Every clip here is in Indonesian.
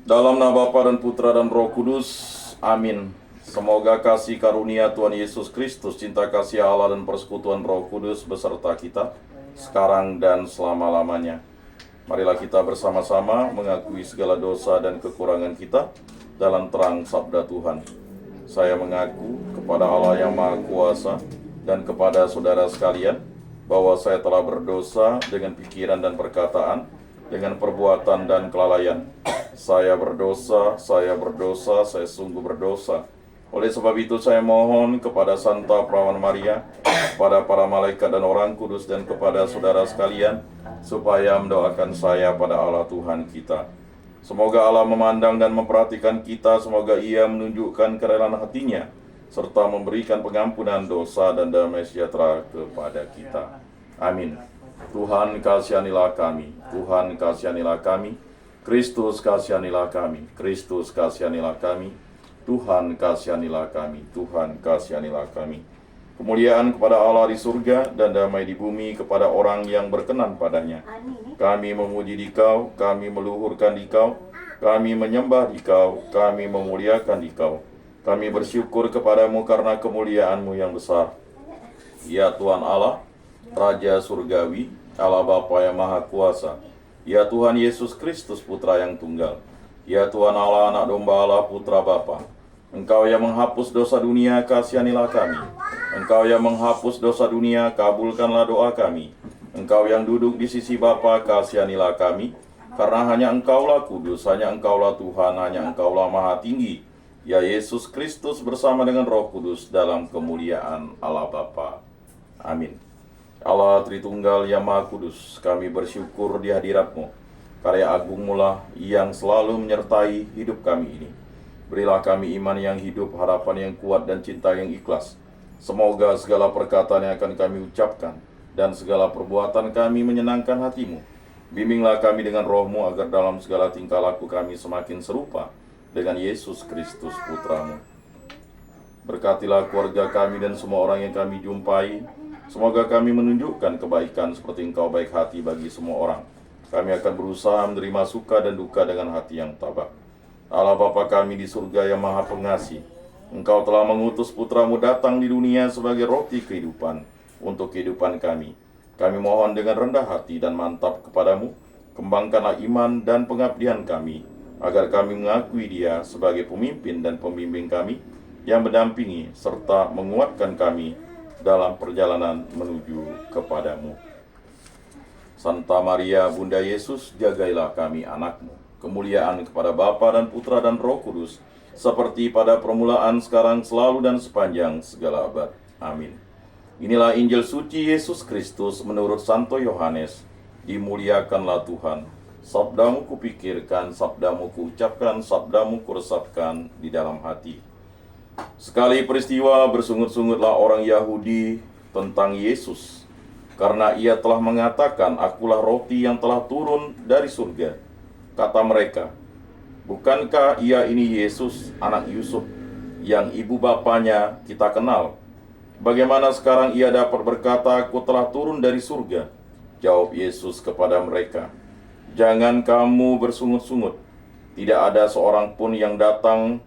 Dalam nama Bapa dan Putra dan Roh Kudus, amin. Semoga kasih karunia Tuhan Yesus Kristus, cinta kasih Allah dan persekutuan Roh Kudus beserta kita, sekarang dan selama-lamanya. Marilah kita bersama-sama mengakui segala dosa dan kekurangan kita dalam terang sabda Tuhan. Saya mengaku kepada Allah yang Maha Kuasa dan kepada saudara sekalian, bahwa saya telah berdosa dengan pikiran dan perkataan, dengan perbuatan dan kelalaian. Saya berdosa, saya sungguh berdosa. Oleh sebab itu saya mohon kepada Santa Perawan Maria, kepada para malaikat dan orang kudus, dan kepada saudara sekalian, supaya mendoakan saya pada Allah Tuhan kita. Semoga Allah memandang dan memperhatikan kita, semoga Ia menunjukkan kerelaan hatinya, serta memberikan pengampunan dosa dan damai sejahtera kepada kita. Amin. Tuhan kasihanilah kami, Tuhan kasihanilah kami, Kristus kasihanilah kami, Kristus kasihanilah kami, Tuhan kasihanilah kami, Tuhan kasihanilah kami. Kemuliaan kepada Allah di surga dan damai di bumi kepada orang yang berkenan padanya. Kami memuji Dikau, kami meluhurkan Dikau, kami menyembah Dikau, kami memuliakan Dikau. Kami bersyukur kepadamu karena kemuliaan-Mu yang besar. Ya Tuhan Allah, Raja Surgawi, Allah Bapa yang Maha Kuasa. Ya Tuhan Yesus Kristus, Putra yang Tunggal. Ya Tuhan Allah, Anak Domba Allah, Putra Bapa. Engkau yang menghapus dosa dunia, kasihanilah kami. Engkau yang menghapus dosa dunia, kabulkanlah doa kami. Engkau yang duduk di sisi Bapa, kasihanilah kami. Karena hanya Engkaulah kudus, hanya Engkaulah Tuhan, hanya Engkaulah Maha Tinggi. Ya Yesus Kristus bersama dengan Roh Kudus dalam kemuliaan Allah Bapa. Amin. Allah Tritunggal yang Maha Kudus, kami bersyukur di hadirat-Mu. Karya agung-Mu lah yang selalu menyertai hidup kami ini. Berilah kami iman yang hidup, harapan yang kuat, dan cinta yang ikhlas. Semoga segala perkataan yang akan kami ucapkan dan segala perbuatan kami menyenangkan hati-Mu. Bimbinglah kami dengan Roh-Mu agar dalam segala tingkah laku kami semakin serupa dengan Yesus Kristus, Putra-Mu. Berkatilah keluarga kami dan semua orang yang kami jumpai. Semoga kami menunjukkan kebaikan seperti Engkau baik hati bagi semua orang. Kami akan berusaha menerima suka dan duka dengan hati yang tabah. Allah Bapa kami di surga yang Maha Pengasih, Engkau telah mengutus Putra-Mu datang di dunia sebagai roti kehidupan untuk kehidupan kami. Kami mohon dengan rendah hati dan mantap kepadamu, kembangkanlah iman dan pengabdian kami, agar kami mengakui Dia sebagai pemimpin dan pembimbing kami, yang mendampingi serta menguatkan kami dalam perjalanan menuju kepadamu. Santa Maria, Bunda Yesus, jagailah kami anak-Mu. Kemuliaan kepada Bapa dan Putra dan Roh Kudus, seperti pada permulaan, sekarang, selalu, dan sepanjang segala abad. Amin. Inilah Injil suci Yesus Kristus menurut Santo Yohanes. Dimuliakanlah Tuhan. Sabdamu kupikirkan, sabdamu kuucapkan, sabdamu kuresapkan di dalam hati. Sekali peristiwa bersungut-sungutlah orang Yahudi tentang Yesus, karena Ia telah mengatakan, "Akulah roti yang telah turun dari surga." Kata mereka, "Bukankah Ia ini Yesus, anak Yusuf, yang ibu bapanya kita kenal? Bagaimana sekarang Ia dapat berkata, 'Aku telah turun dari surga'?" Jawab Yesus kepada mereka, "Jangan kamu bersungut-sungut. Tidak ada seorang pun yang dapat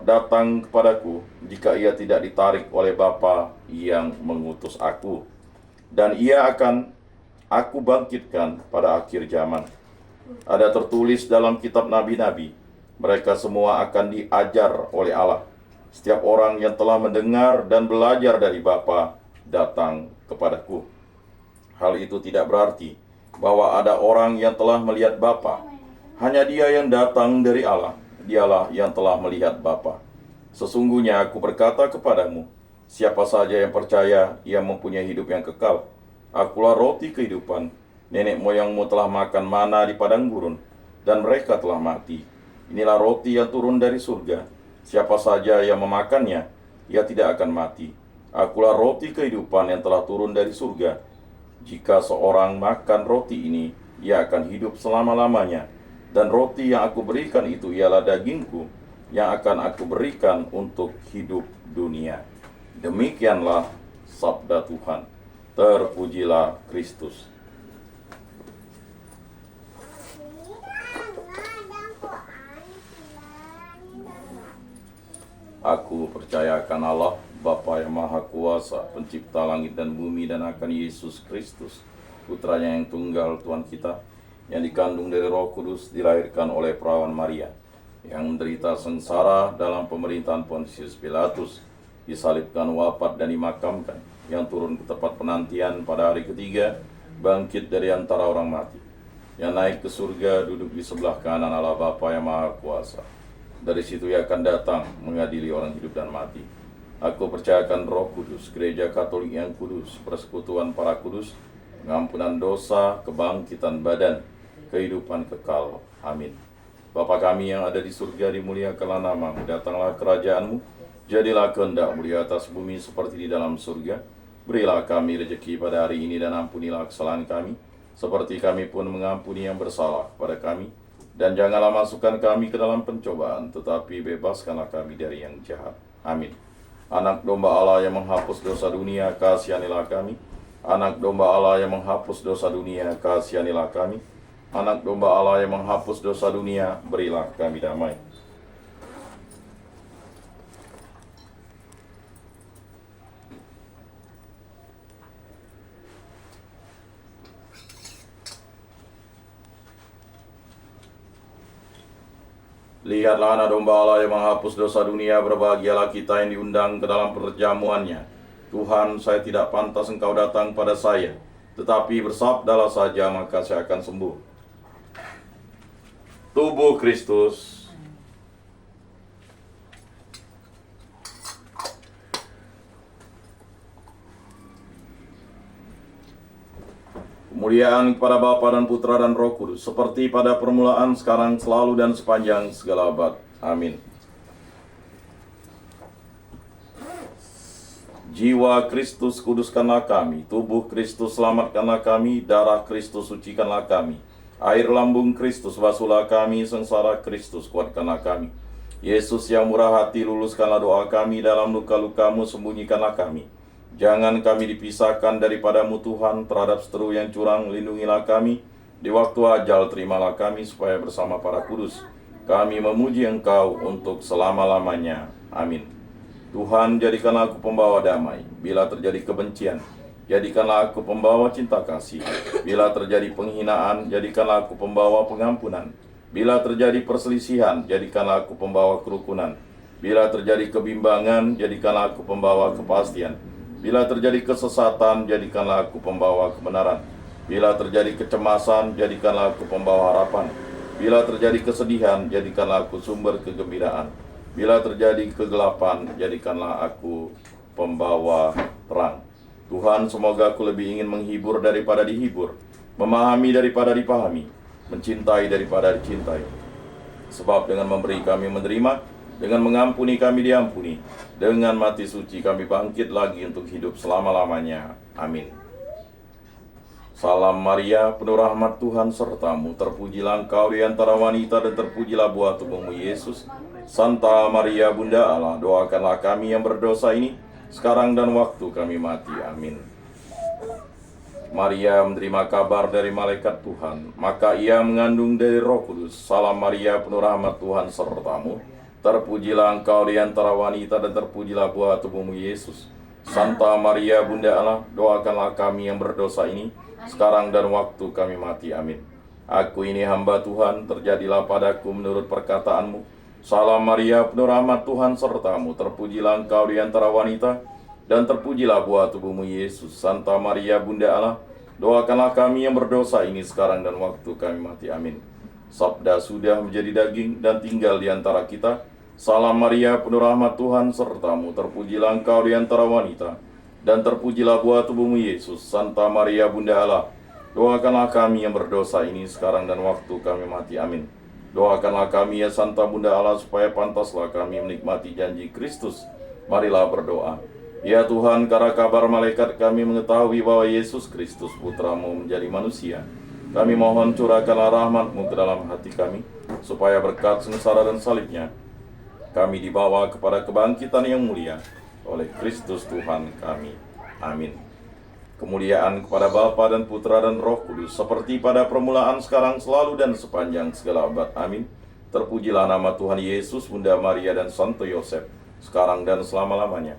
datang kepadaku jika ia tidak ditarik oleh Bapa yang mengutus aku. Dan ia akan aku bangkitkan pada akhir zaman. Ada tertulis dalam kitab nabi-nabi, mereka semua akan diajar oleh Allah. Setiap orang yang telah mendengar dan belajar dari Bapa datang kepadaku." Hal itu tidak berarti bahwa ada orang yang telah melihat Bapa. Hanya Dia yang datang dari Allah. Dialah yang telah melihat Bapa. Sesungguhnya aku berkata kepadamu, siapa saja yang percaya, ia mempunyai hidup yang kekal. Akulah roti kehidupan. Nenek moyangmu telah makan mana di padang gurun, dan mereka telah mati. Inilah roti yang turun dari surga. Siapa saja yang memakannya, ia tidak akan mati. Akulah roti kehidupan yang telah turun dari surga. Jika seorang makan roti ini, ia akan hidup selama-lamanya. Dan roti yang aku berikan itu ialah dagingku, yang akan aku berikan untuk hidup dunia. Demikianlah sabda Tuhan. Terpujilah Kristus. Aku percaya akan Allah, Bapa yang Maha Kuasa, pencipta langit dan bumi, dan akan Yesus Kristus, putranya yang tunggal Tuhan kita, yang dikandung dari Roh Kudus, dilahirkan oleh perawan Maria, yang menderita sengsara dalam pemerintahan Pontius Pilatus, disalibkan, wafat, dan dimakamkan, yang turun ke tempat penantian pada hari ketiga, bangkit dari antara orang mati, yang naik ke surga, duduk di sebelah kanan Allah Bapa yang Maha Kuasa. Dari situ ia akan datang mengadili orang hidup dan mati. Aku percayakan Roh Kudus, Gereja Katolik yang kudus, persekutuan para kudus, pengampunan dosa, kebangkitan badan, kehidupan kekal. Amin. Bapa kami yang ada di surga, dimuliakanlah namamu, datanglah kerajaanmu, jadilah kehendakmu di atas bumi seperti di dalam surga. Berilah kami rezeki pada hari ini, dan ampunilah kesalahan kami, seperti kami pun mengampuni yang bersalah kepada kami. Dan janganlah masukkan kami ke dalam pencobaan, tetapi bebaskanlah kami dari yang jahat. Amin. Anak domba Allah yang menghapus dosa dunia, kasihanilah kami. Anak domba Allah yang menghapus dosa dunia, kasihanilah kami. Anak domba Allah yang menghapus dosa dunia, berilah kami damai. Lihatlah anak domba Allah yang menghapus dosa dunia, berbahagialah kita yang diundang ke dalam perjamuannya. Tuhan, saya tidak pantas Engkau datang pada saya, tetapi bersabdalah saja, maka saya akan sembuh. Tubuh Kristus. Kemuliaan kepada Bapa dan Putra dan Roh Kudus, seperti pada permulaan, sekarang, selalu, dan sepanjang segala abad. Amin. Jiwa Kristus kuduskanlah kami, tubuh Kristus selamatkanlah kami, darah Kristus sucikanlah kami, air lambung Kristus basuhlah kami, sengsara Kristus kuatkanlah kami. Yesus yang murah hati, luluskanlah doa kami, dalam luka-lukamu sembunyikanlah kami. Jangan kami dipisahkan daripadamu Tuhan, terhadap seteru yang curang lindungilah kami. Di waktu ajal terimalah kami, supaya bersama para kudus kami memuji Engkau untuk selama-lamanya. Amin. Tuhan, jadikanlah aku pembawa damai. Bila terjadi kebencian, jadikanlah aku pembawa cinta kasih. Bila terjadi penghinaan, jadikanlah aku pembawa pengampunan. Bila terjadi perselisihan, jadikanlah aku pembawa kerukunan. Bila terjadi kebimbangan, jadikanlah aku pembawa kepastian. Bila terjadi kesesatan, jadikanlah aku pembawa kebenaran. Bila terjadi kecemasan, jadikanlah aku pembawa harapan. Bila terjadi kesedihan, jadikanlah aku sumber kegembiraan. Bila terjadi kegelapan, jadikanlah aku pembawa terang. Tuhan, semoga aku lebih ingin menghibur daripada dihibur, memahami daripada dipahami, mencintai daripada dicintai. Sebab dengan memberi kami menerima, dengan mengampuni kami diampuni, dengan mati suci kami bangkit lagi untuk hidup selama-lamanya. Amin. Salam Maria, penuh rahmat Tuhan sertamu, terpujilah engkau di antara wanita, dan terpujilah buah tubuhmu Yesus. Santa Maria Bunda Allah, doakanlah kami yang berdosa ini, sekarang dan waktu kami mati. Amin. Maria menerima kabar dari malaikat Tuhan, maka ia mengandung dari Roh Kudus. Salam Maria, penuh rahmat Tuhan sertamu, terpujilah engkau di antara wanita, dan terpujilah buah tubuhmu Yesus. Santa Maria Bunda Allah, doakanlah kami yang berdosa ini, sekarang dan waktu kami mati. Amin. Aku ini hamba Tuhan, terjadilah padaku menurut perkataanmu. Salam Maria, penuh rahmat Tuhan sertamu, terpujilah engkau di antara wanita, dan terpujilah buah tubuhmu Yesus. Santa Maria Bunda Allah, doakanlah kami yang berdosa ini, sekarang dan waktu kami mati. Amin. Sabda sudah menjadi daging dan tinggal di antara kita. Salam Maria, penuh rahmat Tuhan sertamu, terpujilah engkau di antara wanita, dan terpujilah buah tubuhmu Yesus. Santa Maria Bunda Allah, doakanlah kami yang berdosa ini, sekarang dan waktu kami mati. Amin. Doakanlah kami ya Santa Bunda Allah, supaya pantaslah kami menikmati janji Kristus. Marilah berdoa. Ya Tuhan, karena kabar malaikat kami mengetahui bahwa Yesus Kristus Putramu menjadi manusia, kami mohon curahkanlah rahmat-Mu ke dalam hati kami, supaya berkat sengsara dan salibnya, kami dibawa kepada kebangkitan yang mulia oleh Kristus Tuhan kami. Amin. Kemuliaan kepada Bapa dan Putra dan Roh Kudus, seperti pada permulaan, sekarang, selalu, dan sepanjang segala abad. Amin. Terpujilah nama Tuhan Yesus, Bunda Maria, dan Santo Yosef, sekarang dan selama-lamanya.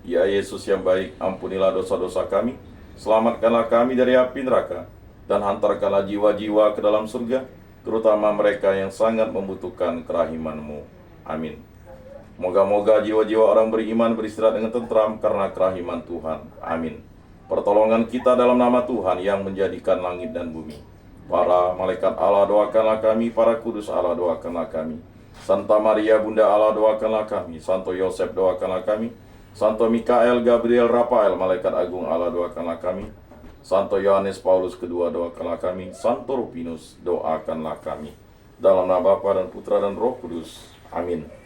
Ya Yesus yang baik, ampunilah dosa-dosa kami, selamatkanlah kami dari api neraka, dan hantarkanlah jiwa-jiwa ke dalam surga, terutama mereka yang sangat membutuhkan kerahiman-Mu. Amin. Moga-moga jiwa-jiwa orang beriman beristirahat dengan tentram karena kerahiman Tuhan. Amin. Pertolongan kita dalam nama Tuhan yang menjadikan langit dan bumi. Para malaikat Allah, doakanlah kami. Para kudus Allah, doakanlah kami. Santa Maria Bunda Allah, doakanlah kami. Santo Yosef, doakanlah kami. Santo Mikael, Gabriel, Rafael, malaikat agung Allah, doakanlah kami. Santo Yohanes Paulus II, doakanlah kami. Santo Rupinus, doakanlah kami. Dalam nama Bapa dan Putra dan Roh Kudus. Amin.